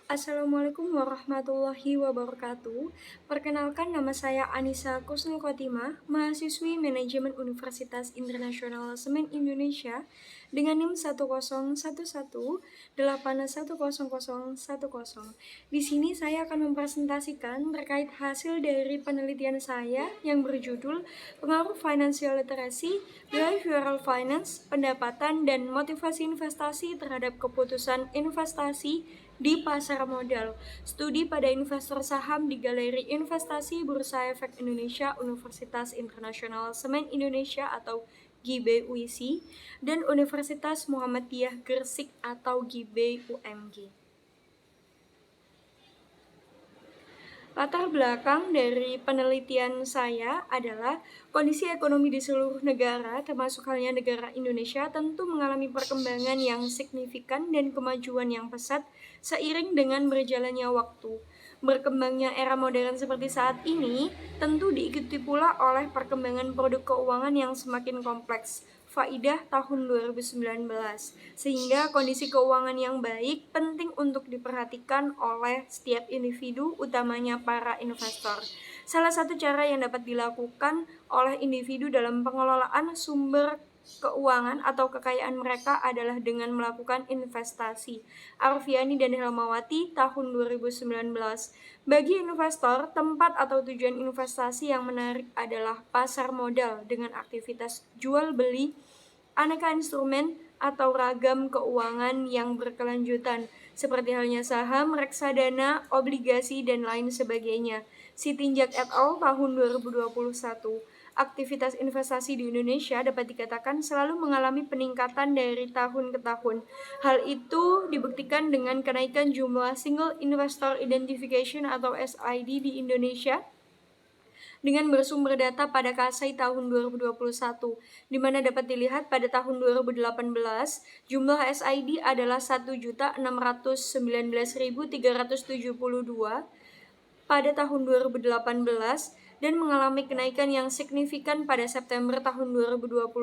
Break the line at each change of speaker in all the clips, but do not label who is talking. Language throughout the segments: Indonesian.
Assalamualaikum warahmatullahi wabarakatuh. Perkenalkan, nama saya Anissa Kusnul Khotimah, mahasiswi Manajemen Universitas Internasional Semen Indonesia dengan NIM 10118101010. Di sini saya akan mempresentasikan terkait hasil dari penelitian saya yang berjudul Pengaruh Financial Literacy, Behavioral Finance, Pendapatan dan Motivasi Investasi terhadap Keputusan Investasi di pasar modal. Studi pada investor saham di Galeri Investasi Bursa Efek Indonesia Universitas Internasional Semen Indonesia atau GIBE-UISI dan Universitas Muhammadiyah Gresik atau GIBE-UMG. Latar belakang dari penelitian saya adalah kondisi ekonomi di seluruh negara, termasuk halnya negara Indonesia, tentu mengalami perkembangan yang signifikan dan kemajuan yang pesat seiring dengan berjalannya waktu. Berkembangnya era modern seperti saat ini tentu diikuti pula oleh perkembangan produk keuangan yang semakin kompleks. Faidah tahun 2019, sehingga kondisi keuangan yang baik penting untuk diperhatikan oleh setiap individu, utamanya para investor. Salah satu cara yang dapat dilakukan oleh individu dalam pengelolaan sumber keuangan atau kekayaan mereka adalah dengan melakukan investasi. Arfiani dan Helmawati, tahun 2019. Bagi investor, tempat atau tujuan investasi yang menarik adalah pasar modal dengan aktivitas jual beli aneka instrumen atau ragam keuangan yang berkelanjutan, seperti halnya saham, reksadana, obligasi, dan lain sebagainya. Sitinjak et al. Tahun 2021. Aktivitas investasi di Indonesia dapat dikatakan selalu mengalami peningkatan dari tahun ke tahun. Hal itu dibuktikan dengan kenaikan jumlah Single Investor Identification atau SID di Indonesia dengan bersumber data pada KASAI tahun 2021, di mana dapat dilihat pada tahun 2018 jumlah SID adalah 1.619.372 pada tahun 2018 dan mengalami kenaikan yang signifikan pada September tahun 2021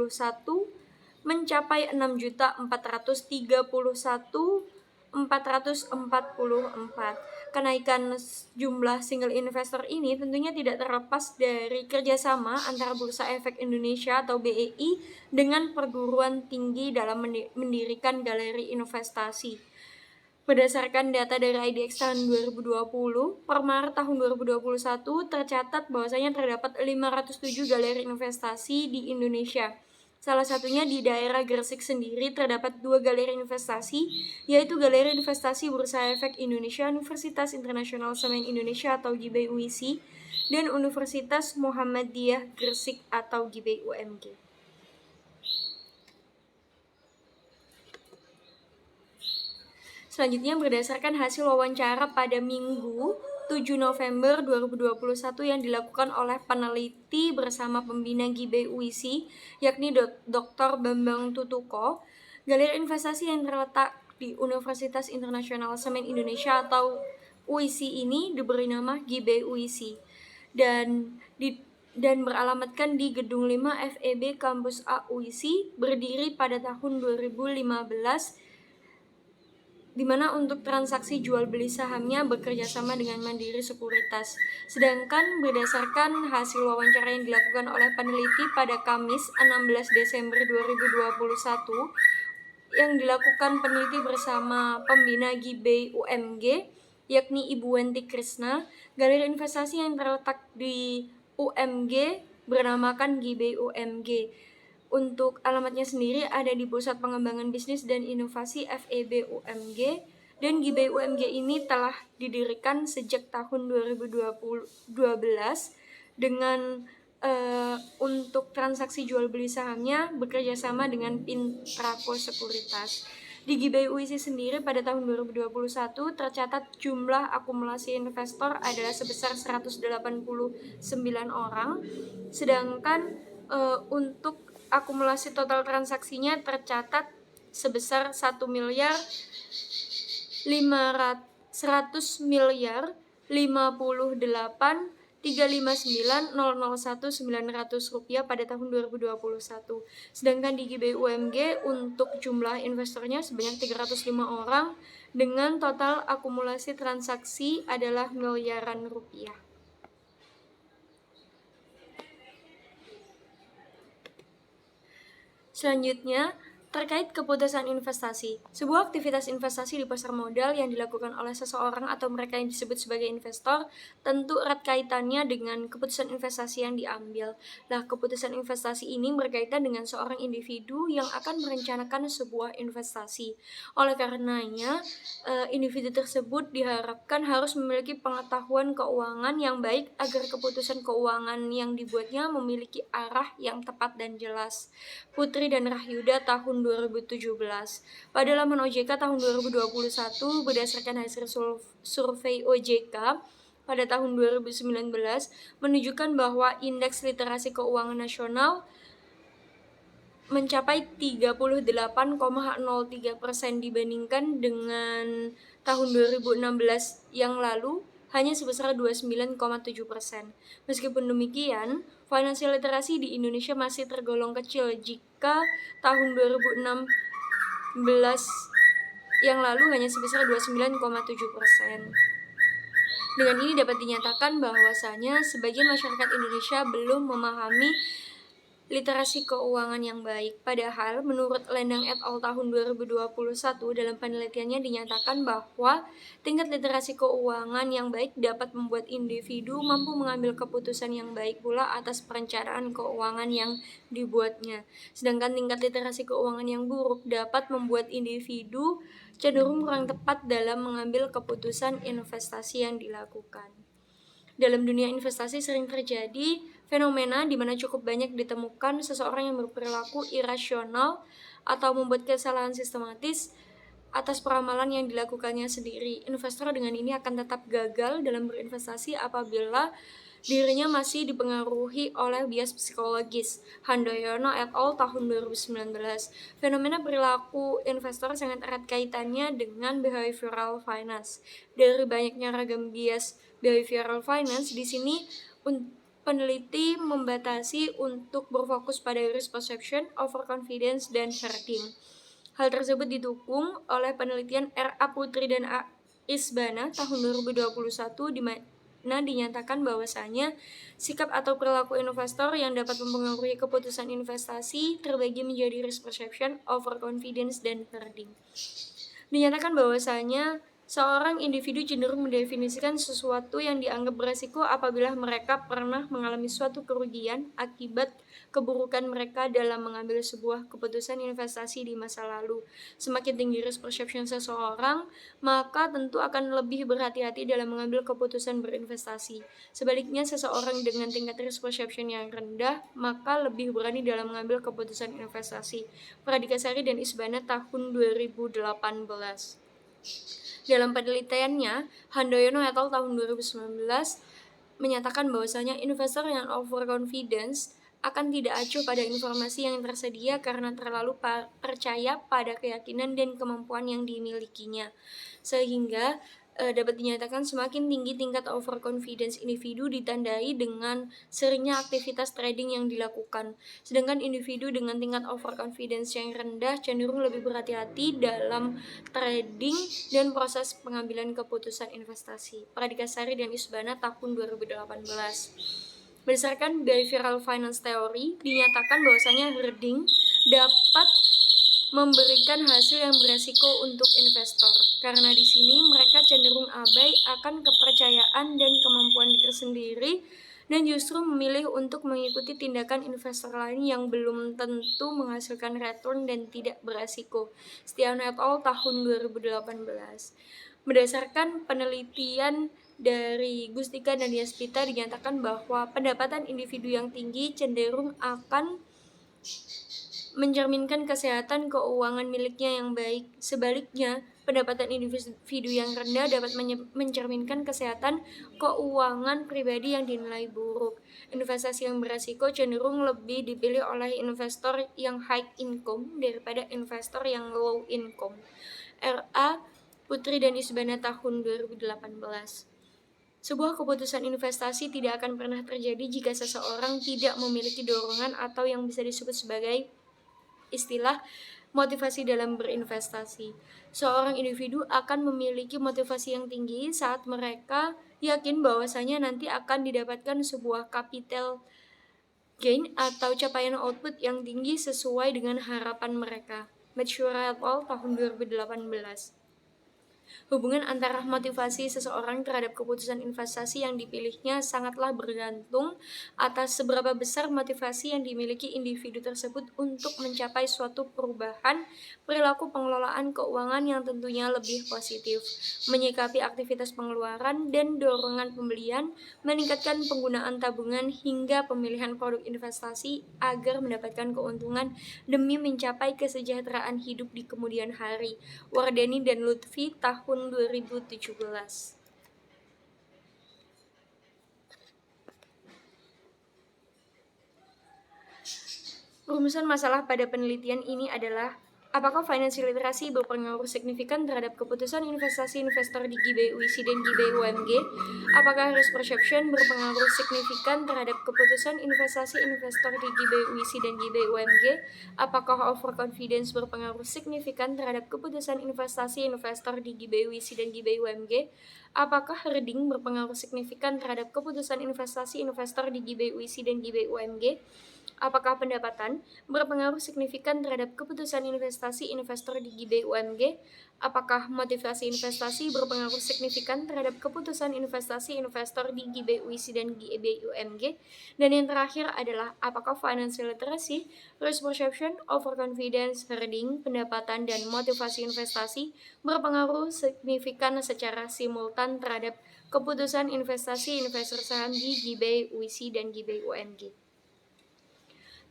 mencapai 6.431.444. Kenaikan jumlah single investor ini tentunya tidak terlepas dari kerjasama antara Bursa Efek Indonesia atau BEI dengan perguruan tinggi dalam mendirikan galeri investasi. Berdasarkan data dari IDX tahun 2020, per Maret tahun 2021 tercatat bahwasanya terdapat 507 galeri investasi di Indonesia. Salah satunya di daerah Gresik sendiri terdapat 2 galeri investasi, yaitu Galeri Investasi Bursa Efek Indonesia Universitas Internasional Semen Indonesia atau GIBE-UISI dan Universitas Muhammadiyah Gresik atau GIBE-UMG. Selanjutnya, berdasarkan hasil wawancara pada Minggu 7 November 2021 yang dilakukan oleh peneliti bersama pembina GIBE-UISI, yakni Dr. Bambang Tutuko, galeri investasi yang terletak di Universitas Internasional Semen Indonesia atau UISI ini diberi nama GIBE-UISI dan beralamatkan di Gedung 5 FEB Kampus A UISI, berdiri pada tahun 2015, di mana untuk transaksi jual beli sahamnya bekerja sama dengan Mandiri Sekuritas. Sedangkan berdasarkan hasil wawancara yang dilakukan oleh peneliti pada Kamis 16 Desember 2021 yang dilakukan peneliti bersama pembina GIBE UMG, yakni Ibu Wenti Krisna, galeri investasi yang terletak di UMG bernamakan GIBE UMG. Untuk alamatnya sendiri ada di Pusat Pengembangan Bisnis dan Inovasi FEB UMG, dan GIBE UMG ini telah didirikan sejak tahun 2012 dengan untuk transaksi jual beli sahamnya bekerja sama dengan Pintraco Sekuritas. Di GIBE UISI sendiri pada tahun 2021 tercatat jumlah akumulasi investor adalah sebesar 189 orang, sedangkan untuk akumulasi total transaksinya tercatat sebesar 100 miliar 359.001.900 rupiah pada tahun 2021. Sedangkan di GIBE UMG untuk jumlah investornya sebanyak 305 orang dengan total akumulasi transaksi adalah miliaran rupiah. Selanjutnya, terkait keputusan investasi. Sebuah aktivitas investasi di pasar modal yang dilakukan oleh seseorang atau mereka yang disebut sebagai investor tentu erat kaitannya dengan keputusan investasi yang diambil. Nah, keputusan investasi ini berkaitan dengan seorang individu yang akan merencanakan sebuah investasi. Oleh karenanya, individu tersebut diharapkan harus memiliki pengetahuan keuangan yang baik agar keputusan keuangan yang dibuatnya memiliki arah yang tepat dan jelas. Putri dan Rahyuda tahun 2017. Pada laman OJK tahun 2021 berdasarkan hasil survei OJK pada tahun 2019 menunjukkan bahwa indeks literasi keuangan nasional mencapai 38,03% dibandingkan dengan tahun 2016 yang lalu hanya sebesar 29,7%. Meskipun demikian, financial literasi di Indonesia masih tergolong kecil jika tahun 2016 yang lalu hanya sebesar 29,7%. Dengan ini dapat dinyatakan bahwasanya sebagian masyarakat Indonesia belum memahami literasi keuangan yang baik. Padahal menurut Lendang et al. Tahun 2021 dalam penelitiannya dinyatakan bahwa tingkat literasi keuangan yang baik dapat membuat individu mampu mengambil keputusan yang baik pula atas perencanaan keuangan yang dibuatnya. Sedangkan tingkat literasi keuangan yang buruk dapat membuat individu cenderung kurang tepat dalam mengambil keputusan investasi yang dilakukan. Dalam dunia investasi sering terjadi fenomena di mana cukup banyak ditemukan seseorang yang berperilaku irasional atau membuat kesalahan sistematis atas peramalan yang dilakukannya sendiri. Investor dengan ini akan tetap gagal dalam berinvestasi apabila dirinya masih dipengaruhi oleh bias psikologis. Handoyono et al. Tahun 2019. Fenomena perilaku investor sangat erat kaitannya dengan behavioral finance. Dari banyaknya ragam bias behavioral finance, di sini peneliti membatasi untuk berfokus pada risk perception, overconfidence, dan herding. Hal tersebut didukung oleh penelitian R.A. Putri dan A. Isbana tahun 2021 di mana dinyatakan bahwasanya sikap atau perilaku investor yang dapat mempengaruhi keputusan investasi terbagi menjadi risk perception, overconfidence, dan herding. Dinyatakan bahwasanya seorang individu cenderung mendefinisikan sesuatu yang dianggap beresiko apabila mereka pernah mengalami suatu kerugian akibat keburukan mereka dalam mengambil sebuah keputusan investasi di masa lalu. Semakin tinggi risk perception seseorang, maka tentu akan lebih berhati-hati dalam mengambil keputusan berinvestasi. Sebaliknya, seseorang dengan tingkat risk perception yang rendah, maka lebih berani dalam mengambil keputusan investasi. Pradikasari dan Isbana tahun 2018. Dalam penelitiannya, Handoyono et al. Tahun 2019 menyatakan bahwasanya investor yang overconfidence akan tidak acuh pada informasi yang tersedia karena terlalu percaya pada keyakinan dan kemampuan yang dimilikinya. Sehingga dapat dinyatakan semakin tinggi tingkat overconfidence individu ditandai dengan seringnya aktivitas trading yang dilakukan. Sedangkan individu dengan tingkat overconfidence yang rendah cenderung lebih berhati-hati dalam trading dan proses pengambilan keputusan investasi. Pradikasari dan Isbana tahun 2018. Berdasarkan behavioral finance theory, dinyatakan bahwasanya herding dapat memberikan hasil yang beresiko untuk investor, karena di sini mereka cenderung abai akan kepercayaan dan kemampuan diri sendiri dan justru memilih untuk mengikuti tindakan investor lain yang belum tentu menghasilkan return dan tidak beresiko. Setiano et al. Tahun 2018. Berdasarkan penelitian dari Gustika dan Yaspita dinyatakan bahwa pendapatan individu yang tinggi cenderung akan mencerminkan kesehatan keuangan miliknya yang baik. Sebaliknya, pendapatan individu yang rendah dapat mencerminkan kesehatan keuangan pribadi yang dinilai buruk. Investasi yang beresiko cenderung lebih dipilih oleh investor yang high income daripada investor yang low income. R.A. Putri dan Isbana tahun 2018. Sebuah keputusan investasi tidak akan pernah terjadi jika seseorang tidak memiliki dorongan atau yang bisa disebut sebagai istilah Motivasi dalam berinvestasi. Seorang individu akan memiliki motivasi yang tinggi saat mereka yakin bahwasanya nanti akan didapatkan sebuah capital gain atau capaian output yang tinggi sesuai dengan harapan mereka. Mature et al. Tahun 2018. Hubungan antara motivasi seseorang terhadap keputusan investasi yang dipilihnya sangatlah bergantung atas seberapa besar motivasi yang dimiliki individu tersebut untuk mencapai suatu perubahan perilaku pengelolaan keuangan yang tentunya lebih positif, menyikapi aktivitas pengeluaran dan dorongan pembelian, meningkatkan penggunaan tabungan hingga pemilihan produk investasi agar mendapatkan keuntungan demi mencapai kesejahteraan hidup di kemudian hari. Wardani dan Lutfi tahun 2017. Rumusan masalah pada penelitian ini adalah: apakah financial literacy berpengaruh signifikan terhadap keputusan investasi investor di GBWC dan GBUMG? Apakah risk perception berpengaruh signifikan terhadap keputusan investasi investor di GBWC dan GBUMG? Apakah overconfidence berpengaruh signifikan terhadap keputusan investasi investor di GBWC dan GBUMG? Apakah herding berpengaruh signifikan terhadap keputusan investasi investor di GBWC dan GBUMG? Apakah pendapatan berpengaruh signifikan terhadap keputusan investasi investor di GBUMG? Apakah motivasi investasi berpengaruh signifikan terhadap keputusan investasi investor di GBUIC dan GBUMG? Dan yang terakhir adalah: apakah financial literacy, risk perception, overconfidence, herding, pendapatan, dan motivasi investasi berpengaruh signifikan secara simultan terhadap keputusan investasi investor saham di GBUIC dan GBUMG?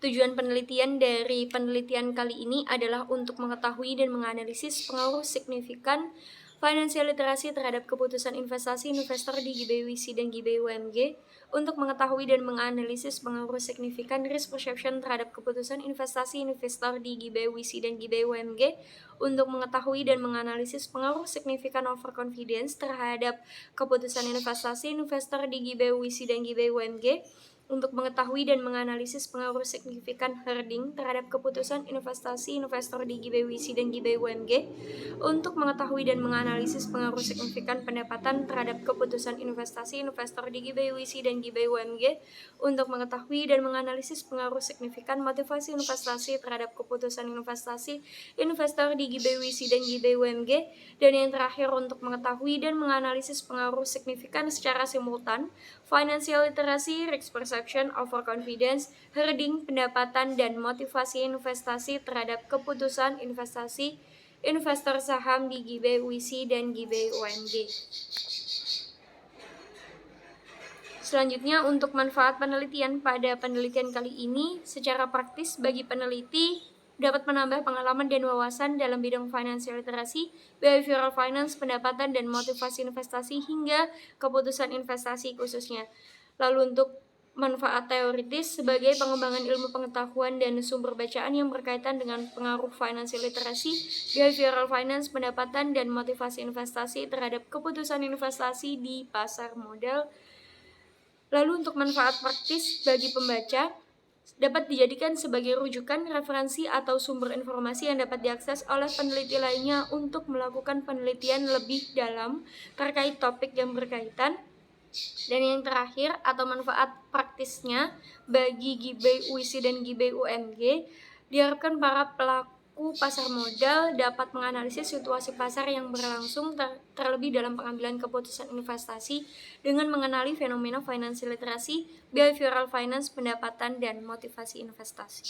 Tujuan penelitian dari penelitian kali ini adalah untuk mengetahui dan menganalisis pengaruh signifikan financial literacy terhadap keputusan investasi investor di GBWC dan GBUMG, untuk mengetahui dan menganalisis pengaruh signifikan risk perception terhadap keputusan investasi investor di GBWC dan GBUMG, untuk mengetahui dan menganalisis pengaruh signifikan overconfidence terhadap keputusan investasi investor di GBWC dan GBUMG, untuk mengetahui dan menganalisis pengaruh signifikan herding terhadap keputusan investasi investor di GBWC dan GBUMG, untuk mengetahui dan menganalisis pengaruh signifikan pendapatan terhadap keputusan investasi investor di GBWC dan GBUMG, untuk mengetahui dan menganalisis pengaruh signifikan motivasi investasi terhadap keputusan investasi investor di GBWC dan GBUMG, dan yang terakhir untuk mengetahui dan menganalisis pengaruh signifikan secara simultan financial literacy, risk perception, overconfidence, herding, pendapatan, dan motivasi investasi terhadap keputusan investasi investor saham di GBWC dan GBUMG. Selanjutnya, untuk manfaat penelitian pada penelitian kali ini, secara praktis bagi peneliti dapat menambah pengalaman dan wawasan dalam bidang financial literacy, behavioral finance, pendapatan, dan motivasi investasi hingga keputusan investasi khususnya. Lalu untuk manfaat teoritis, sebagai pengembangan ilmu pengetahuan dan sumber bacaan yang berkaitan dengan pengaruh financial literacy, behavioral finance, pendapatan, dan motivasi investasi terhadap keputusan investasi di pasar modal. Lalu untuk manfaat praktis bagi pembaca, dapat dijadikan sebagai rujukan, referensi, atau sumber informasi yang dapat diakses oleh peneliti lainnya untuk melakukan penelitian lebih dalam terkait topik yang berkaitan. Dan yang terakhir, atau manfaat praktisnya bagi GBUIC dan GBUMG, diharapkan para pelaku pasar modal dapat menganalisis situasi pasar yang berlangsung terlebih dalam pengambilan keputusan investasi dengan mengenali fenomena financial literacy, behavioral finance, pendapatan, dan motivasi investasi.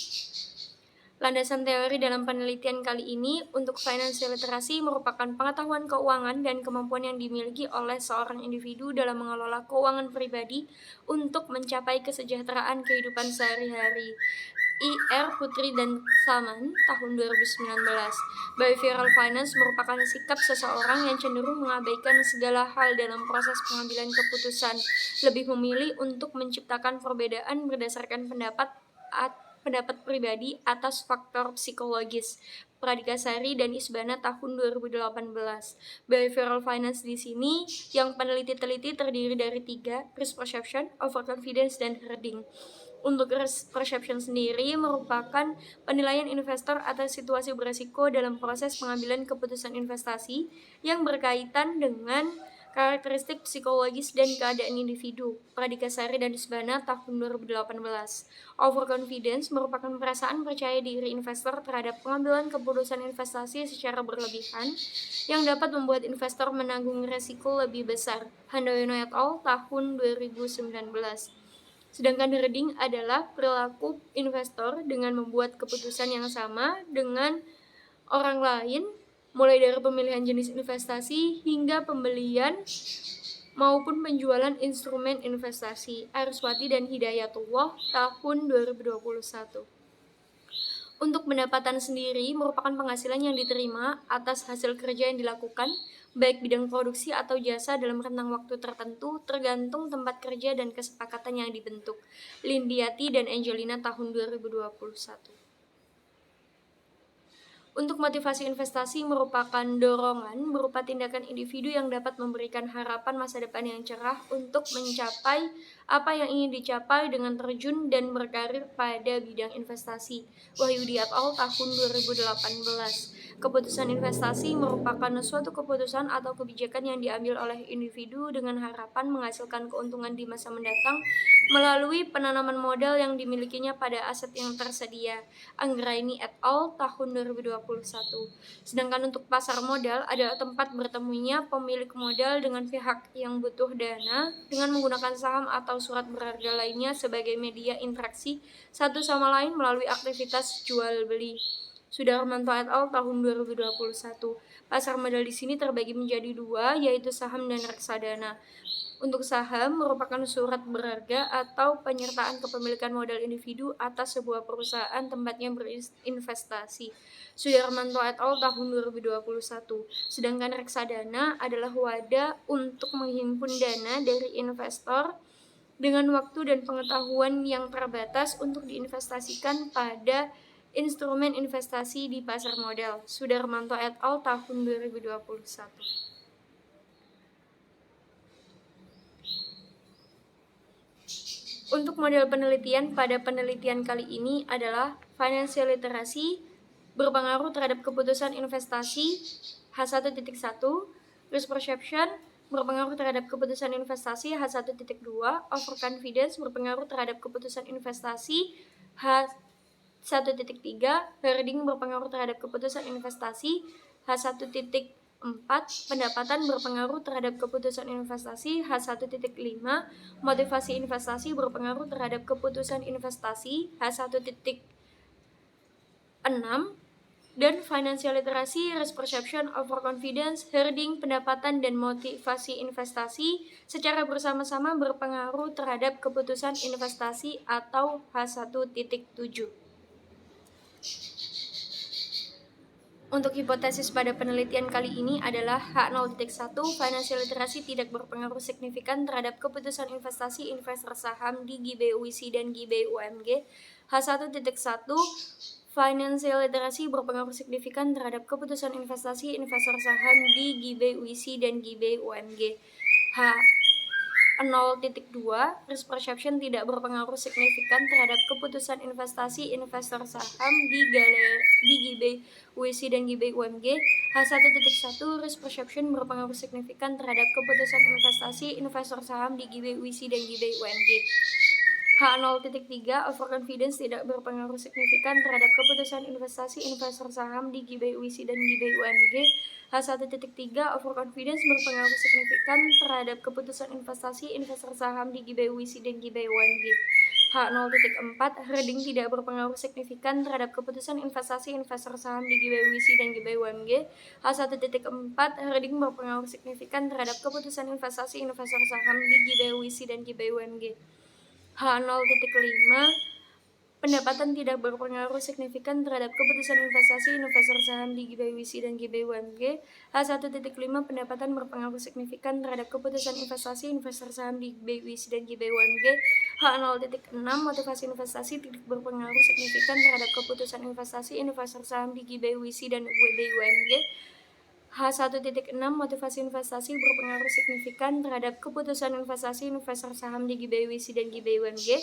Landasan teori dalam penelitian kali ini untuk financial literacy merupakan pengetahuan keuangan dan kemampuan yang dimiliki oleh seorang individu dalam mengelola keuangan pribadi untuk mencapai kesejahteraan kehidupan sehari-hari. I.R. Putri dan Saman, tahun 2019. Behavioral finance merupakan sikap seseorang yang cenderung mengabaikan segala hal dalam proses pengambilan keputusan, lebih memilih untuk menciptakan perbedaan berdasarkan pendapat pribadi atas faktor psikologis. Pradikasari dan Isbana tahun 2018. Behavioral finance di sini yang peneliti teliti terdiri dari 3, risk perception, overconfidence, dan herding. Untuk risk perception sendiri merupakan penilaian investor atas situasi beresiko dalam proses pengambilan keputusan investasi yang berkaitan dengan karakteristik psikologis dan keadaan individu. Pradikasari dan Isbana tahun 2018. Overconfidence merupakan perasaan percaya diri investor terhadap pengambilan keputusan investasi secara berlebihan yang dapat membuat investor menanggung resiko lebih besar. Handoyo et al. Tahun 2019. Sedangkan herding adalah perilaku investor dengan membuat keputusan yang sama dengan orang lain, mulai dari pemilihan jenis investasi hingga pembelian maupun penjualan instrumen investasi. Arswati dan Hidayatullah tahun 2021. Untuk pendapatan sendiri merupakan penghasilan yang diterima atas hasil kerja yang dilakukan, baik bidang produksi atau jasa dalam rentang waktu tertentu tergantung tempat kerja dan kesepakatan yang dibentuk. Lindiati dan Angelina tahun 2021. Untuk motivasi investasi merupakan dorongan berupa tindakan individu yang dapat memberikan harapan masa depan yang cerah untuk mencapai apa yang ingin dicapai dengan terjun dan berkarir pada bidang investasi. Wahyudi et al. Tahun 2018. Keputusan investasi merupakan suatu keputusan atau kebijakan yang diambil oleh individu dengan harapan menghasilkan keuntungan di masa mendatang melalui penanaman modal yang dimilikinya pada aset yang tersedia. Anggraini et al. Tahun 2021. Sedangkan untuk pasar modal adalah tempat bertemunya pemilik modal dengan pihak yang butuh dana dengan menggunakan saham atau surat berharga lainnya sebagai media interaksi satu sama lain melalui aktivitas jual beli. Sudarmanto et al. Tahun 2021. Pasar modal di sini terbagi menjadi dua, yaitu saham dan reksadana. Untuk saham merupakan surat berharga atau penyertaan kepemilikan modal individu atas sebuah perusahaan tempatnya berinvestasi. Sudarmanto et al. Tahun 2021. Sedangkan reksadana adalah wadah untuk menghimpun dana dari investor dengan waktu dan pengetahuan yang terbatas untuk diinvestasikan pada instrumen investasi di pasar modal. Sudarmanto et al. Tahun 2021. Untuk model penelitian pada penelitian kali ini adalah financial literacy berpengaruh terhadap keputusan investasi H1.1, risk perception berpengaruh terhadap keputusan investasi H1.2, overconfidence berpengaruh terhadap keputusan investasi H1.3, herding berpengaruh terhadap keputusan investasi H1.4, pendapatan berpengaruh terhadap keputusan investasi H1.5, motivasi investasi berpengaruh terhadap keputusan investasi H1.6, dan financial literacy, risk perception, overconfidence, herding, pendapatan, dan motivasi investasi secara bersama-sama berpengaruh terhadap keputusan investasi atau H1.7. Untuk hipotesis pada penelitian kali ini adalah H0.1, financial literacy tidak berpengaruh signifikan terhadap keputusan investasi investor saham di GBUIC dan GBUMG. H1.1, financial literacy berpengaruh signifikan terhadap keputusan investasi investor saham di GBUIC dan GBUMG. H0.2, risk perception tidak berpengaruh signifikan terhadap keputusan investasi investor saham di GBUIC dan GBUMG. H1.1, risk perception berpengaruh signifikan terhadap keputusan investasi investor saham di GBUIC dan GBUMG. H0.3, overconfidence tidak berpengaruh signifikan terhadap keputusan investasi investor saham di GBUIC dan GBUMG. H1.3, overconfidence berpengaruh signifikan terhadap keputusan investasi investor saham di GBUIC dan GBUMG. H0.4, herding tidak berpengaruh signifikan terhadap keputusan investasi investor saham di GBUIC dan GBUMG. H1.4, herding berpengaruh signifikan terhadap keputusan investasi investor saham di GBUIC dan GBUMG. H0.5, pendapatan tidak berpengaruh signifikan terhadap keputusan investasi investor saham di GBUIC dan GBUMG. H1.5, pendapatan berpengaruh signifikan terhadap keputusan investasi investor saham di GBUIC dan GBUMG. H0.6, motivasi investasi tidak berpengaruh signifikan terhadap keputusan investasi investor saham di GBUIC dan GBUMG. H1.6, motivasi investasi berpengaruh signifikan terhadap keputusan investasi investor saham di GBUIC dan GBUMG.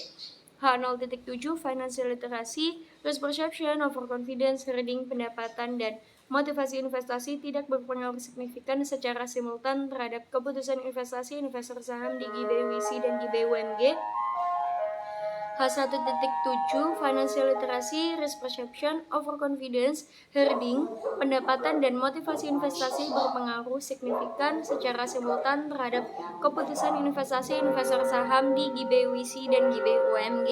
H0.7 Financial Literacy, Risk Perception, Overconfidence, Reading, pendapatan, dan motivasi investasi tidak berpengaruh signifikan secara simultan terhadap keputusan investasi investor saham di GBWC dan GBUMG. H1.7 Financial Literacy, Risk Perception, Overconfidence, Herding, pendapatan dan motivasi investasi berpengaruh signifikan secara simultan terhadap keputusan investasi investor saham di GBWC dan GBUMG.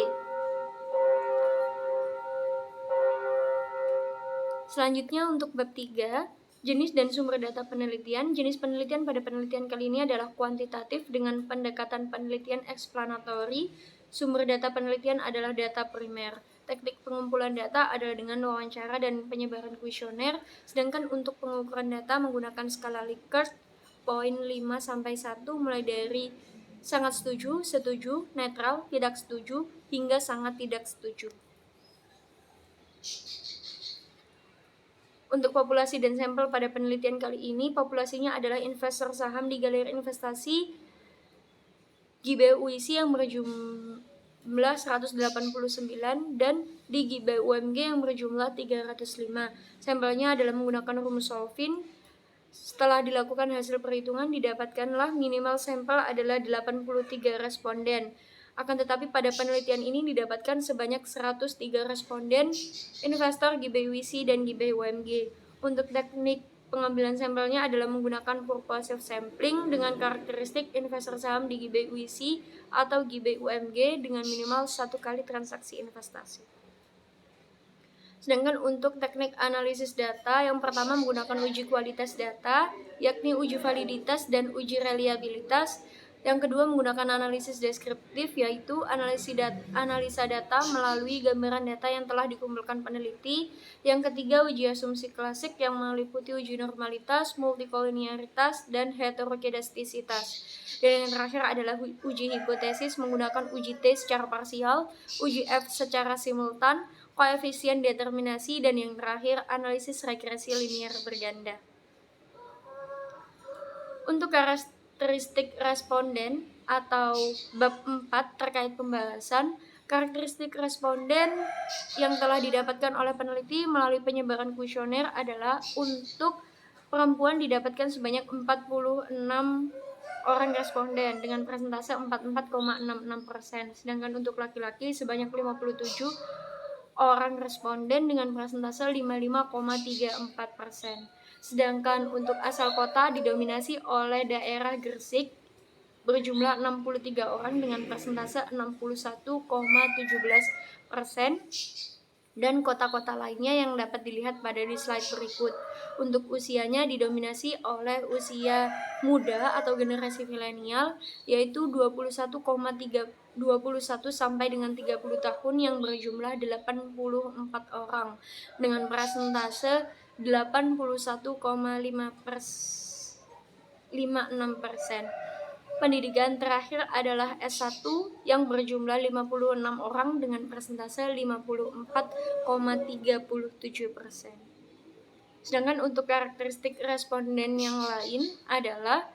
Selanjutnya untuk bab 3, jenis dan sumber data penelitian. Jenis penelitian pada penelitian kali ini adalah kuantitatif dengan pendekatan penelitian eksplanatori. Sumber data penelitian adalah data primer. Teknik pengumpulan data adalah dengan wawancara dan penyebaran kuesioner, sedangkan untuk pengukuran data menggunakan skala Likert poin 5-1 mulai dari sangat setuju, setuju, netral, tidak setuju, hingga sangat tidak setuju. Untuk populasi dan sampel pada penelitian kali ini, populasinya adalah investor saham di galeri investasi GBUIC yang berjumlah 189 dan di GBUMG yang berjumlah 305. Sampelnya adalah menggunakan rumus Solvin. Setelah dilakukan hasil perhitungan, didapatkanlah minimal sampel adalah 83 responden. Akan tetapi pada penelitian ini didapatkan sebanyak 103 responden investor GBUIC dan GBUMG. Untuk teknik pengambilan sampelnya adalah menggunakan purposive sampling dengan karakteristik investor saham di GBUIC atau GBUMG dengan minimal 1 kali transaksi investasi. Sedangkan untuk teknik analisis data, yang pertama menggunakan uji kualitas data, yakni uji validitas dan uji reliabilitas. Yang kedua menggunakan analisis deskriptif, yaitu analisa data melalui gambaran data yang telah dikumpulkan peneliti. Yang ketiga uji asumsi klasik yang meliputi uji normalitas, multikolinearitas, dan heterokedastisitas. Dan yang terakhir adalah uji hipotesis menggunakan uji T secara parsial, uji F secara simultan, koefisien determinasi, dan yang terakhir analisis regresi linear berganda. Untuk karakteristik responden atau bab 4 terkait pembahasan, karakteristik responden yang telah didapatkan oleh peneliti melalui penyebaran kuesioner adalah untuk perempuan didapatkan sebanyak 46 orang responden dengan persentase 44,66%, sedangkan untuk laki-laki sebanyak 57 orang responden dengan persentase 55,34%. Sedangkan untuk asal kota didominasi oleh daerah Gresik berjumlah 63 orang dengan persentase 61,17%, dan kota-kota lainnya yang dapat dilihat pada di slide berikut. Untuk usianya didominasi oleh usia muda atau generasi milenial, yaitu 21 sampai dengan 30 tahun yang berjumlah 84 orang dengan persentase 81,56%. Pendidikan terakhir adalah S1 yang berjumlah 56 orang dengan persentase 54,37%. Sedangkan untuk karakteristik responden yang lain adalah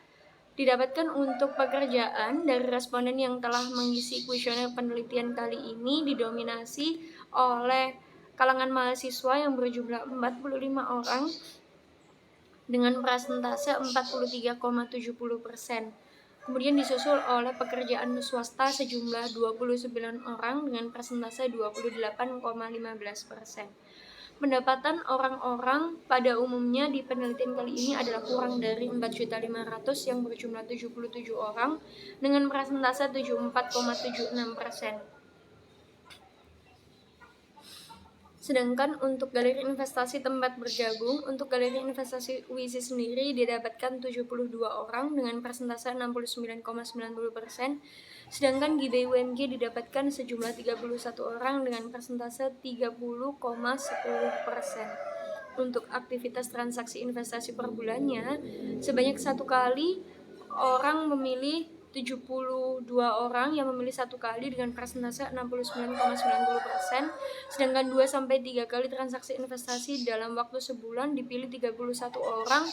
didapatkan untuk pekerjaan dari responden yang telah mengisi kuesioner penelitian kali ini didominasi oleh kalangan mahasiswa yang berjumlah 45 orang dengan persentase 43,70%. Kemudian disusul oleh pekerjaan swasta sejumlah 29 orang dengan persentase 28,15%. Pendapatan orang-orang pada umumnya di penelitian kali ini adalah kurang dari 4.500.000 yang berjumlah 77 orang dengan persentase 74,76%. Sedangkan untuk galeri investasi tempat bergabung, untuk galeri investasi UIC sendiri didapatkan 72 orang dengan persentase 69,90%, sedangkan GBUMG didapatkan sejumlah 31 orang dengan persentase 30,10%. Untuk aktivitas transaksi investasi per bulannya, sebanyak 1 kali orang memilih 72 orang yang memilih 1 kali dengan persentase 69,90%, sedangkan 2-3 kali transaksi investasi dalam waktu sebulan dipilih 31 orang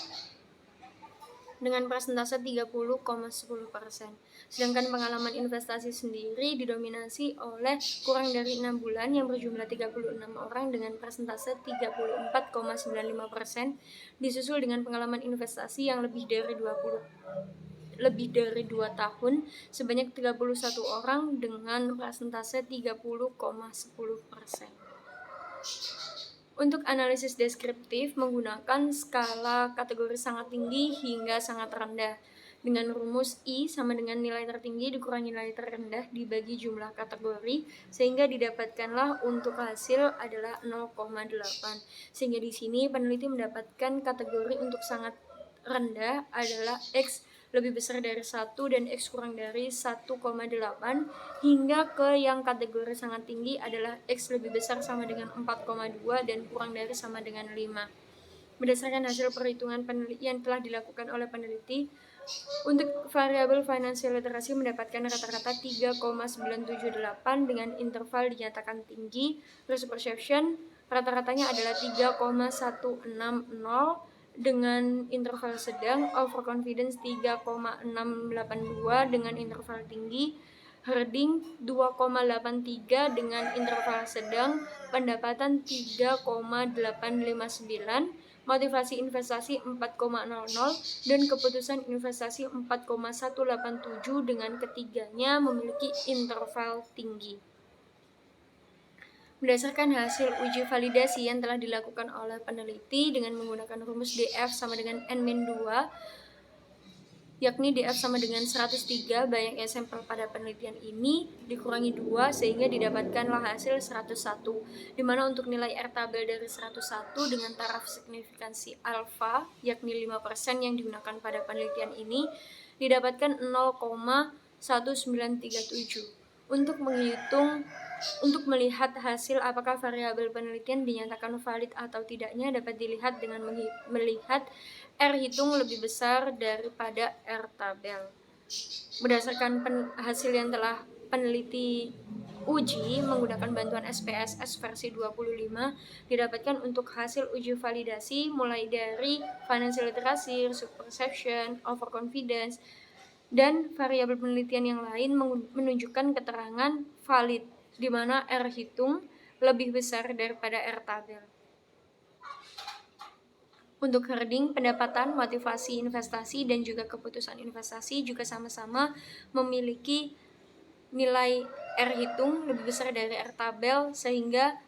dengan persentase 30,10%. Sedangkan pengalaman investasi sendiri didominasi oleh kurang dari 6 bulan yang berjumlah 36 orang dengan persentase 34,95%, disusul dengan pengalaman investasi yang lebih dari 2 tahun sebanyak 31 orang dengan persentase 30,10%. Untuk analisis deskriptif menggunakan skala kategori sangat tinggi hingga sangat rendah dengan rumus I sama dengan nilai tertinggi dikurangi nilai terendah dibagi jumlah kategori sehingga didapatkanlah untuk hasil adalah 0,8. Sehingga di sini peneliti mendapatkan kategori untuk sangat rendah adalah X lebih besar dari 1 dan X kurang dari 1,8 hingga ke yang kategori sangat tinggi adalah X lebih besar sama dengan 4,2 dan kurang dari sama dengan 5. Berdasarkan hasil perhitungan penelitian yang telah dilakukan oleh peneliti, untuk variabel financial literacy mendapatkan rata-rata 3,978 dengan interval dinyatakan tinggi, risk perception rata-ratanya adalah 3,160 dengan interval sedang, overconfidence 3,682 dengan interval tinggi, herding 2,83 dengan interval sedang, pendapatan 3,859, motivasi investasi 4,00 dan keputusan investasi 4,187 dengan ketiganya memiliki interval tinggi. Berdasarkan hasil uji validasi yang telah dilakukan oleh peneliti dengan menggunakan rumus DF sama dengan N-2, yakni DF sama dengan 103 banyaknya sampel pada penelitian ini dikurangi 2 sehingga didapatkanlah hasil 101, dimana untuk nilai R tabel dari 101 dengan taraf signifikansi alfa yakni 5% yang digunakan pada penelitian ini didapatkan 0,1937. Untuk melihat hasil apakah variabel penelitian dinyatakan valid atau tidaknya dapat dilihat dengan melihat R hitung lebih besar daripada R tabel. Berdasarkan hasil yang telah peneliti uji menggunakan bantuan SPSS versi 25 didapatkan untuk hasil uji validasi mulai dari financial literacy, risk perception, overconfidence, dan variabel penelitian yang lain menunjukkan keterangan valid di mana R hitung lebih besar daripada R tabel. Untuk herding, pendapatan, motivasi investasi, dan juga keputusan investasi juga sama-sama memiliki nilai R hitung lebih besar dari R tabel sehingga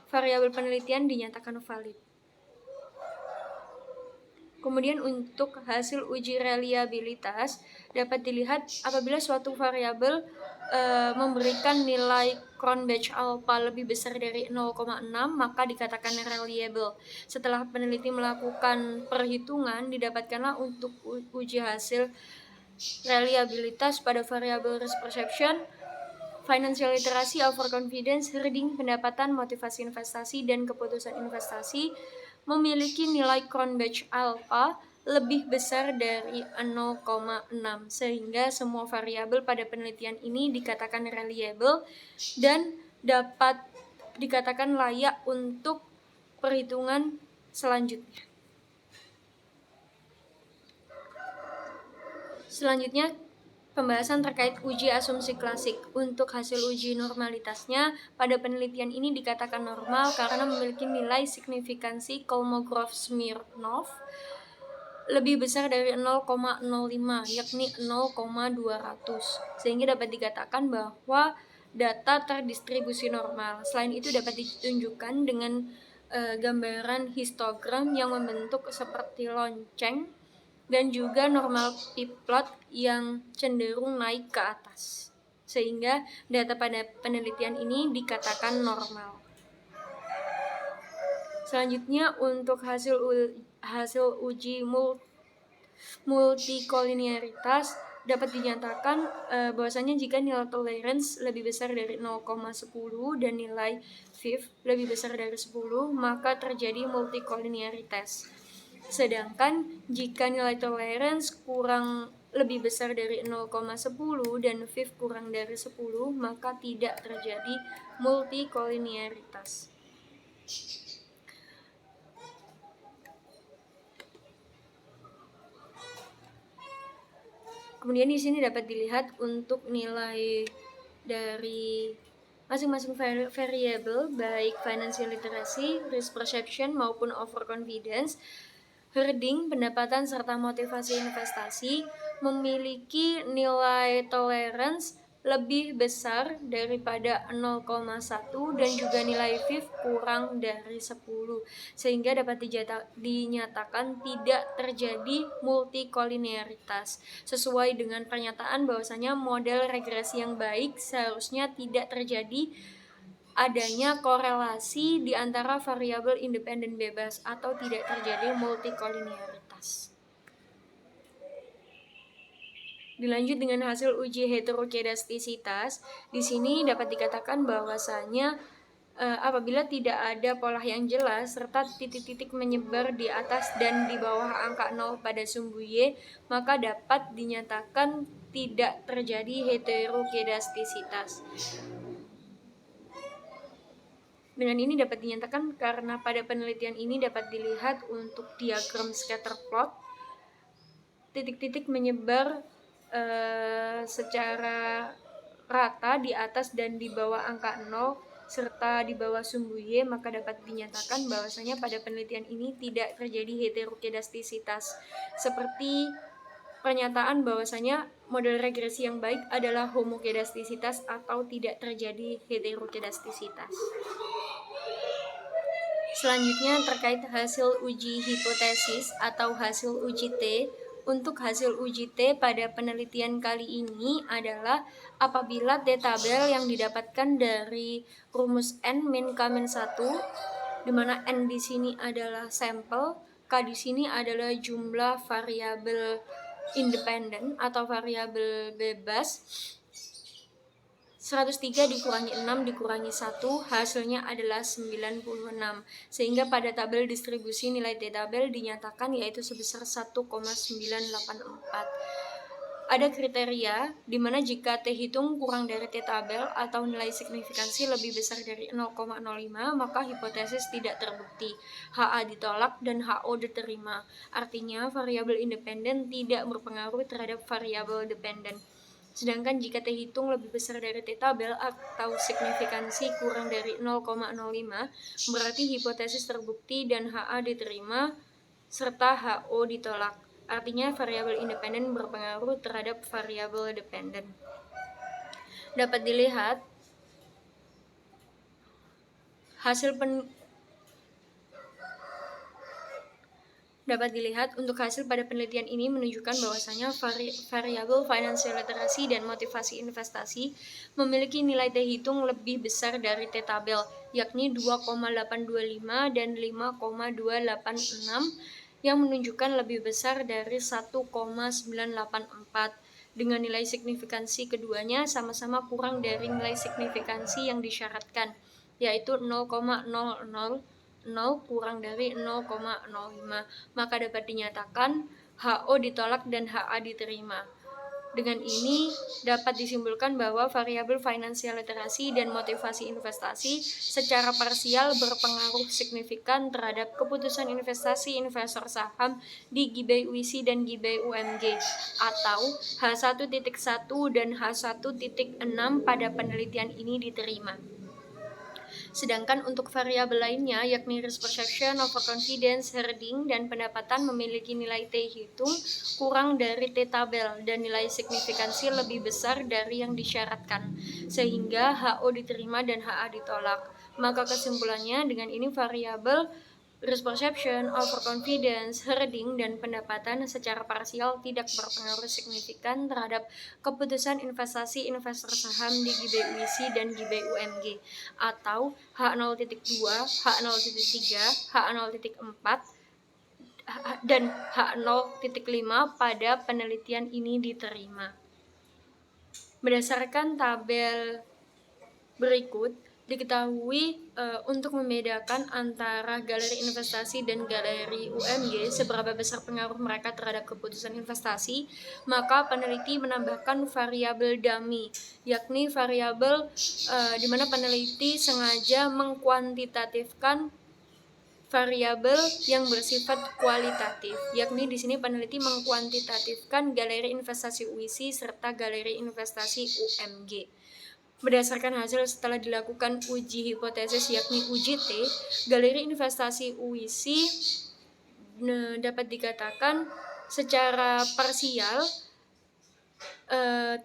variabel penelitian dinyatakan valid. Kemudian untuk hasil uji reliabilitas dapat dilihat apabila suatu variabel memberikan nilai Cronbach alpha lebih besar dari 0,6 maka dikatakan reliable. Setelah peneliti melakukan perhitungan didapatkanlah untuk uji hasil reliabilitas pada variabel risk perception, financial literacy, overconfidence, herding, pendapatan, motivasi investasi, dan keputusan investasi memiliki nilai Cronbach alpha lebih besar dari 0,6 sehingga semua variabel pada penelitian ini dikatakan reliable dan dapat dikatakan layak untuk perhitungan selanjutnya. Selanjutnya pembahasan terkait uji asumsi klasik. Untuk hasil uji normalitasnya, pada penelitian ini dikatakan normal karena memiliki nilai signifikansi Kolmogorov-Smirnov lebih besar dari 0,05, yakni 0,200, sehingga dapat dikatakan bahwa data terdistribusi normal. Selain itu dapat ditunjukkan dengan gambaran histogram yang membentuk seperti lonceng dan juga normal p-plot yang cenderung naik ke atas, sehingga data pada penelitian ini dikatakan normal. Selanjutnya untuk hasil uji multikolinearitas dapat dinyatakan bahwasanya jika nilai tolerance lebih besar dari 0,10 dan nilai FIV lebih besar dari 10 maka terjadi multikolinearitas. Sedangkan jika nilai tolerance lebih besar dari 0,10 dan FIV kurang dari 10 maka tidak terjadi multikolinearitas. Kemudian di sini dapat dilihat untuk nilai dari masing-masing variabel baik financial literacy, risk perception maupun overconfidence, herding, pendapatan serta motivasi investasi memiliki nilai tolerance lebih besar daripada 0,1 dan juga nilai VIF kurang dari 10 sehingga dapat dinyatakan tidak terjadi multikolinearitas sesuai dengan pernyataan bahwasanya model regresi yang baik seharusnya tidak terjadi adanya korelasi di antara variabel independen bebas atau tidak terjadi multikolinearitas. Dilanjut dengan hasil uji heterokedastisitas, di sini dapat dikatakan bahwasanya apabila tidak ada pola yang jelas serta titik-titik menyebar di atas dan di bawah angka 0 pada sumbu Y, maka dapat dinyatakan tidak terjadi heterokedastisitas. Dengan ini dapat dinyatakan karena pada penelitian ini dapat dilihat untuk diagram scatter plot, titik-titik menyebar secara rata di atas dan di bawah angka 0 serta di bawah sumbu Y, maka dapat dinyatakan bahwasanya pada penelitian ini tidak terjadi heterokedastisitas. Seperti pernyataan bahwasanya model regresi yang baik adalah homokedastisitas atau tidak terjadi heterokedastisitas. Selanjutnya terkait hasil uji hipotesis atau hasil uji T. Untuk hasil uji T pada penelitian kali ini adalah apabila T tabel yang didapatkan dari rumus N min K min 1, di mana N di sini adalah sampel, K di sini adalah jumlah variabel independen atau variabel bebas. 103 dikurangi 6 dikurangi 1 hasilnya adalah 96, sehingga pada tabel distribusi nilai T tabel dinyatakan yaitu sebesar 1,984. Ada kriteria di mana jika T hitung kurang dari T tabel atau nilai signifikansi lebih besar dari 0,05 maka hipotesis tidak terbukti, HA ditolak dan HO diterima. Artinya variabel independen tidak berpengaruh terhadap variabel dependen. Sedangkan jika T hitung lebih besar dari T tabel atau signifikansi kurang dari 0,05 berarti hipotesis terbukti dan HA diterima serta HO ditolak. Artinya variabel independen berpengaruh terhadap variabel dependen. Dapat dilihat untuk hasil pada penelitian ini menunjukkan bahwasanya variabel financial literacy dan motivasi investasi memiliki nilai T hitung lebih besar dari T tabel, yakni 2,825 dan 5,286 yang menunjukkan lebih besar dari 1,984. Dengan nilai signifikansi keduanya sama-sama kurang dari nilai signifikansi yang disyaratkan, yaitu 0,000 kurang dari 0,05, maka dapat dinyatakan HO ditolak dan HA diterima. Dengan ini dapat disimpulkan bahwa variabel financial literacy dan motivasi investasi secara parsial berpengaruh signifikan terhadap keputusan investasi investor saham di GBI UISI dan GBI UMG atau H1.1 dan H1.6 pada penelitian ini diterima. Sedangkan untuk variabel lainnya yakni risk perception, overconfidence, herding, dan pendapatan memiliki nilai T hitung kurang dari T tabel dan nilai signifikansi lebih besar dari yang disyaratkan, sehingga HO diterima dan HA ditolak. Maka kesimpulannya dengan ini variabel risk perception, overconfidence, herding, dan pendapatan secara parsial tidak berpengaruh signifikan terhadap keputusan investasi investor saham di GBI UISI dan GBI UMG atau H0.2, H0.3, H0.4, dan H0.5 pada penelitian ini diterima. Berdasarkan tabel berikut, diketahui untuk membedakan antara galeri investasi dan galeri UMG seberapa besar pengaruh mereka terhadap keputusan investasi, maka peneliti menambahkan variabel dummy, yakni variabel di mana peneliti sengaja mengkuantitatifkan variabel yang bersifat kualitatif, yakni di sini peneliti mengkuantitatifkan galeri investasi UISI serta galeri investasi UMG. Berdasarkan hasil setelah dilakukan uji hipotesis yakni uji T, galeri investasi UISI dapat dikatakan secara parsial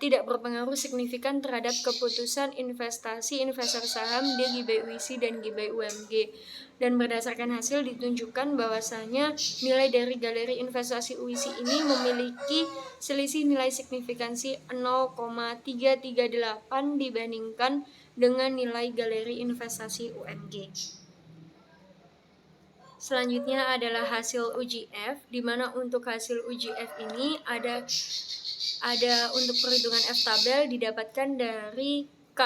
tidak berpengaruh signifikan terhadap keputusan investasi investor saham di GBI UISI dan GBI UMG. Dan berdasarkan hasil ditunjukkan bahwasanya nilai dari galeri investasi UISI ini memiliki selisih nilai signifikansi 0,338 dibandingkan dengan nilai galeri investasi UMG. Selanjutnya adalah hasil uji F, di mana untuk hasil uji F ini ada untuk perhitungan F tabel didapatkan dari K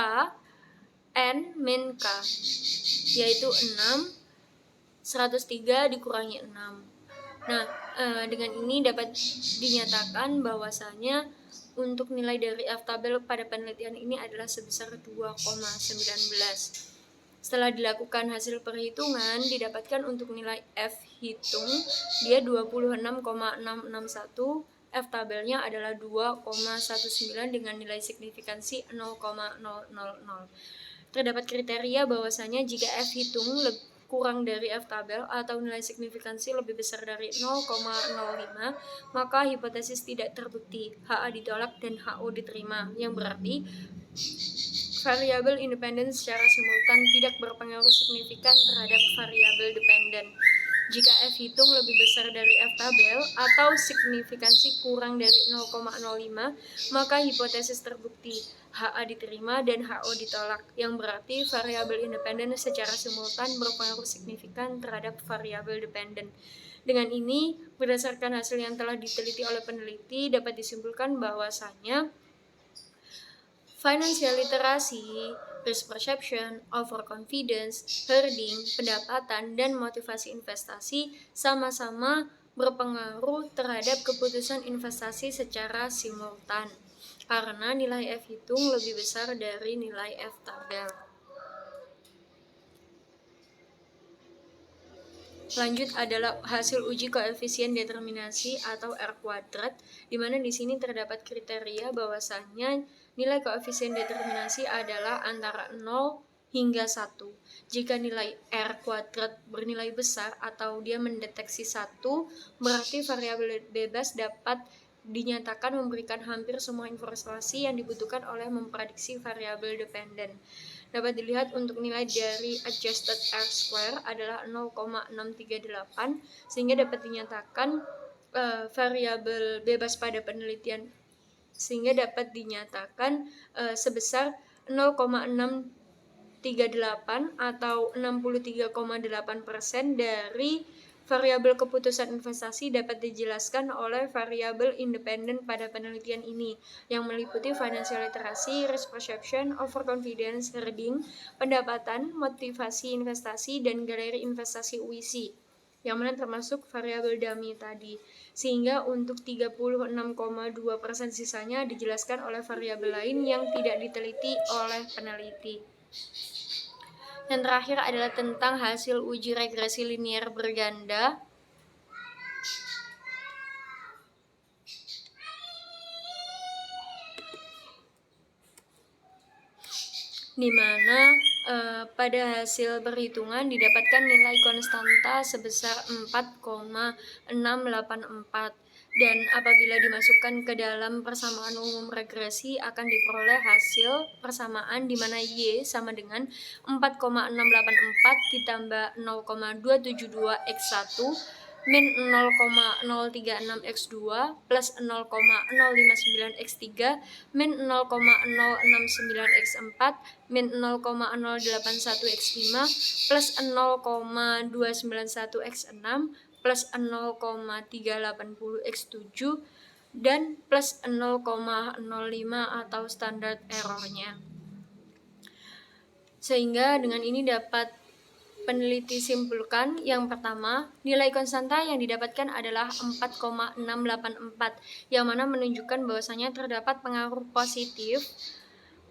N min K, yaitu 6 103 dikurangi 6. Nah, dengan ini dapat dinyatakan bahwasanya untuk nilai dari F tabel pada penelitian ini adalah sebesar 2,19. Setelah dilakukan hasil perhitungan, didapatkan untuk nilai F hitung dia 26,661. F tabelnya adalah 2,19 dengan nilai signifikansi 0,000. Terdapat kriteria bahwasanya jika F hitung kurang dari F tabel atau nilai signifikansi lebih besar dari 0,05, maka hipotesis tidak terbukti, HA ditolak dan HO diterima, yang berarti variabel independen secara simultan tidak berpengaruh signifikan terhadap variabel dependen. Jika F hitung lebih besar dari F tabel atau signifikansi kurang dari 0,05, maka hipotesis terbukti, HA diterima dan HO ditolak, yang berarti variabel independen secara simultan berpengaruh signifikan terhadap variabel dependen. Dengan ini, berdasarkan hasil yang telah diteliti oleh peneliti, dapat disimpulkan bahwasanya financial literacy, risk perception, overconfidence, herding, pendapatan, dan motivasi investasi sama-sama berpengaruh terhadap keputusan investasi secara simultan karena nilai F hitung lebih besar dari nilai F tabel. Lanjut adalah hasil uji koefisien determinasi atau R kuadrat, di mana di sini terdapat kriteria bahwasannya nilai koefisien determinasi adalah antara 0 hingga 1. Jika nilai R kuadrat bernilai besar atau dia mendeteksi 1, berarti variabel bebas dapat dinyatakan memberikan hampir semua informasi yang dibutuhkan oleh memprediksi variabel dependen. Dapat dilihat untuk nilai dari adjusted R square adalah 0,638, sehingga dapat dinyatakan variabel bebas pada penelitian sebesar 0,638 atau 63,8% dari variabel keputusan investasi dapat dijelaskan oleh variabel independen pada penelitian ini, yang meliputi financial literacy, risk perception, overconfidence, herding, pendapatan, motivasi investasi, dan galeri investasi UISI, yang mana termasuk variabel dummy tadi. Sehingga untuk 36,2% sisanya dijelaskan oleh variabel lain yang tidak diteliti oleh peneliti. Yang terakhir adalah tentang hasil uji regresi linier berganda, di mana pada hasil perhitungan didapatkan nilai konstanta sebesar 4,684, dan apabila dimasukkan ke dalam persamaan umum regresi akan diperoleh hasil persamaan di mana Y sama dengan 4,684 ditambah 0,272x1 min 0,036x2 plus 0,059x3 min 0,069x4 min 0,081x5 plus 0,291x6 plus 0,380x7 dan plus 0,05 atau standar errornya. Sehingga dengan ini dapat peneliti simpulkan, yang pertama, nilai konstanta yang didapatkan adalah 4,684, yang mana menunjukkan bahwasanya terdapat pengaruh positif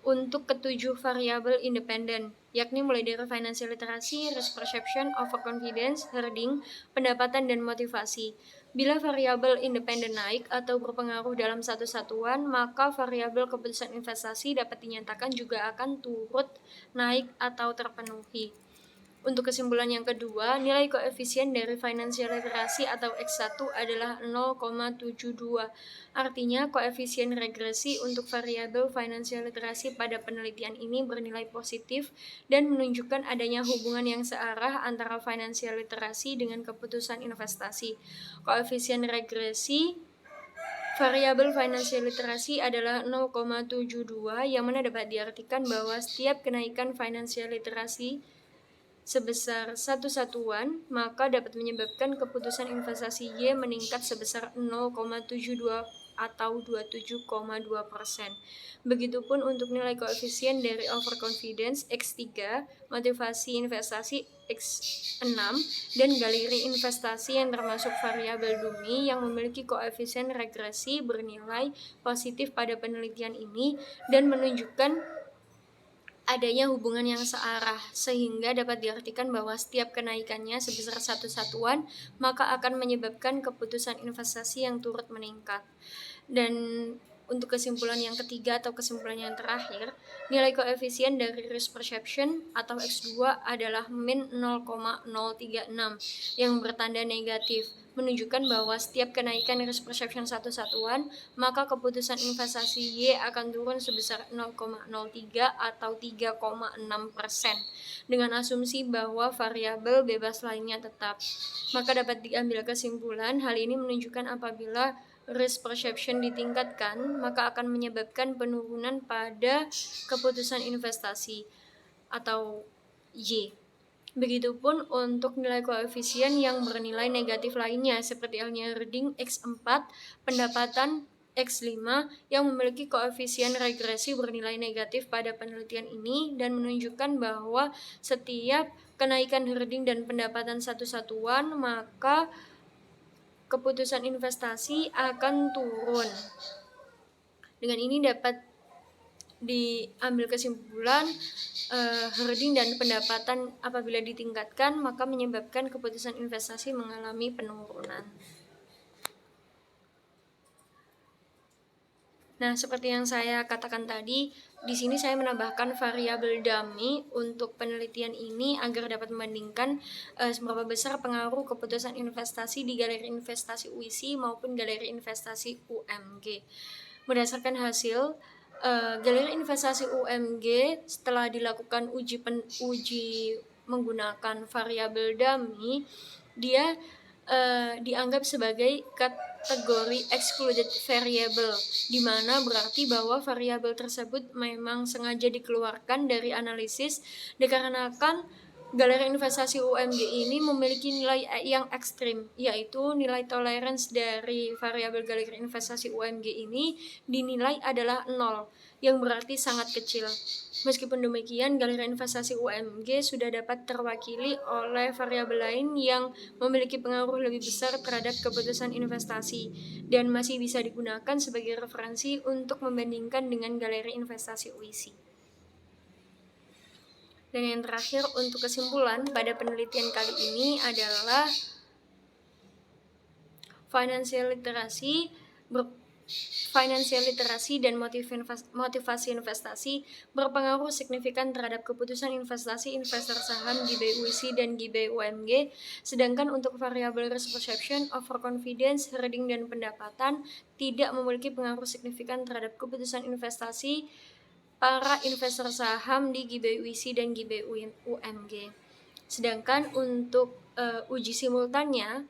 untuk ketujuh variabel independen, yakni mulai dari financial literacy, risk perception, overconfidence, herding, pendapatan, dan motivasi. Bila variabel independen naik atau berpengaruh dalam satu satuan, maka variabel keputusan investasi dapat dinyatakan juga akan turut naik atau terpenuhi. Untuk kesimpulan yang kedua, nilai koefisien dari financial literacy atau X1 adalah 0,72. Artinya, koefisien regresi untuk variabel financial literacy pada penelitian ini bernilai positif dan menunjukkan adanya hubungan yang searah antara financial literacy dengan keputusan investasi. Koefisien regresi variabel financial literacy adalah 0,72, yang mana dapat diartikan bahwa setiap kenaikan financial literacy sebesar satu satuan, maka dapat menyebabkan keputusan investasi Y meningkat sebesar 0,72 atau 27,2%. Begitupun untuk nilai koefisien dari overconfidence X3, motivasi investasi X6, dan galeri investasi yang termasuk variabel Dummy yang memiliki koefisien regresi bernilai positif pada penelitian ini dan menunjukkan adanya hubungan yang searah, sehingga dapat diartikan bahwa setiap kenaikannya sebesar satu satuan, maka akan menyebabkan keputusan investasi yang turut meningkat. Dan untuk kesimpulan yang ketiga atau kesimpulan yang terakhir, nilai koefisien dari risk perception atau X2 adalah min 0,036 yang bertanda negatif, menunjukkan bahwa setiap kenaikan risk perception satu satuan, maka keputusan investasi Y akan turun sebesar 0,03 atau 3,6%. Dengan asumsi bahwa variabel bebas lainnya tetap, maka dapat diambil kesimpulan hal ini menunjukkan apabila risk perception ditingkatkan, maka akan menyebabkan penurunan pada keputusan investasi atau Y. Begitupun untuk nilai koefisien yang bernilai negatif lainnya seperti halnya herding X4, pendapatan X5 yang memiliki koefisien regresi bernilai negatif pada penelitian ini dan menunjukkan bahwa setiap kenaikan herding dan pendapatan satu satuan, maka keputusan investasi akan turun. Dengan ini dapat diambil kesimpulan herding dan pendapatan apabila ditingkatkan, maka menyebabkan keputusan investasi mengalami penurunan. Nah, seperti yang saya katakan tadi, di sini saya menambahkan variabel dummy untuk penelitian ini agar dapat membandingkan seberapa besar pengaruh keputusan investasi di galeri investasi UISI maupun galeri investasi UMG. Berdasarkan hasil galeri investasi UMG setelah dilakukan uji menggunakan variabel dummy, dia dianggap sebagai kategori excluded variable, di mana berarti bahwa variabel tersebut memang sengaja dikeluarkan dari analisis dikarenakan galeri investasi UMG ini memiliki nilai yang ekstrim, yaitu nilai tolerance dari variabel galeri investasi UMG ini dinilai adalah 0, yang berarti sangat kecil. Meskipun demikian, galeri investasi UMG sudah dapat terwakili oleh variabel lain yang memiliki pengaruh lebih besar terhadap keputusan investasi dan masih bisa digunakan sebagai referensi untuk membandingkan dengan galeri investasi UISI. Dan yang terakhir untuk kesimpulan pada penelitian kali ini adalah financial literacy dan motivasi investasi berpengaruh signifikan terhadap keputusan investasi investor saham GBI UISI dan GBI UMG, sedangkan untuk variabel risk perception, overconfidence, herding, dan pendapatan tidak memiliki pengaruh signifikan terhadap keputusan investasi para investor saham di GBI UISI dan GBI UMG. Sedangkan untuk uji simultannya,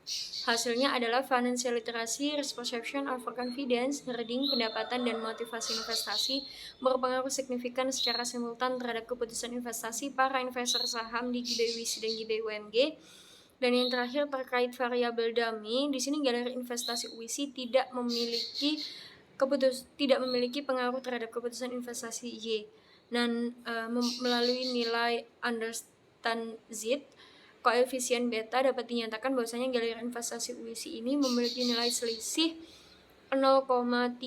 hasilnya adalah financial literacy, risk perception, overconfidence, herding, pendapatan, dan motivasi investasi berpengaruh signifikan secara simultan terhadap keputusan investasi para investor saham di GBI UISI dan GBI UMG. Dan yang terakhir terkait variabel dummy, di sini galeri investasi UISI tidak memiliki pengaruh terhadap keputusan investasi Y. Dan melalui nilai understand Z, koefisien beta dapat dinyatakan bahwasanya galeri investasi UISI ini memiliki nilai selisih 0,380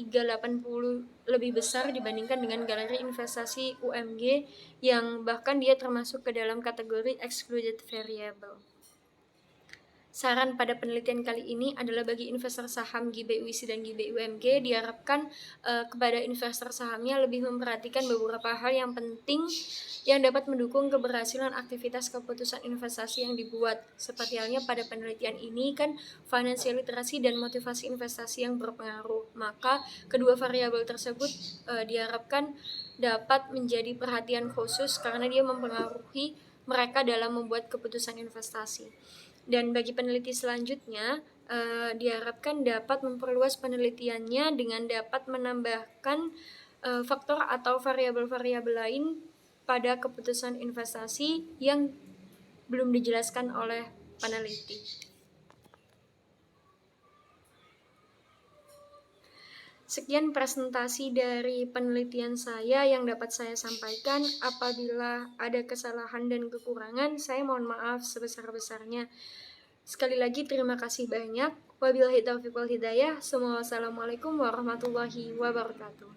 lebih besar dibandingkan dengan galeri investasi UMG yang bahkan dia termasuk ke dalam kategori excluded variable. Saran pada penelitian kali ini adalah bagi investor saham GBUIC dan GBUMG diharapkan kepada investor sahamnya lebih memperhatikan beberapa hal yang penting yang dapat mendukung keberhasilan aktivitas keputusan investasi yang dibuat. Seperti halnya pada penelitian ini kan financial literacy dan motivasi investasi yang berpengaruh. Maka kedua variabel tersebut diharapkan dapat menjadi perhatian khusus karena dia mempengaruhi mereka dalam membuat keputusan investasi. Dan bagi peneliti selanjutnya, diharapkan dapat memperluas penelitiannya dengan dapat menambahkan faktor atau variabel-variabel lain pada keputusan investasi yang belum dijelaskan oleh peneliti. Sekian presentasi dari penelitian saya yang dapat saya sampaikan. Apabila ada kesalahan dan kekurangan, saya mohon maaf sebesar-besarnya. Sekali lagi terima kasih banyak. Wabillahi taufiq wal hidayah. Assalamualaikum warahmatullahi wabarakatuh.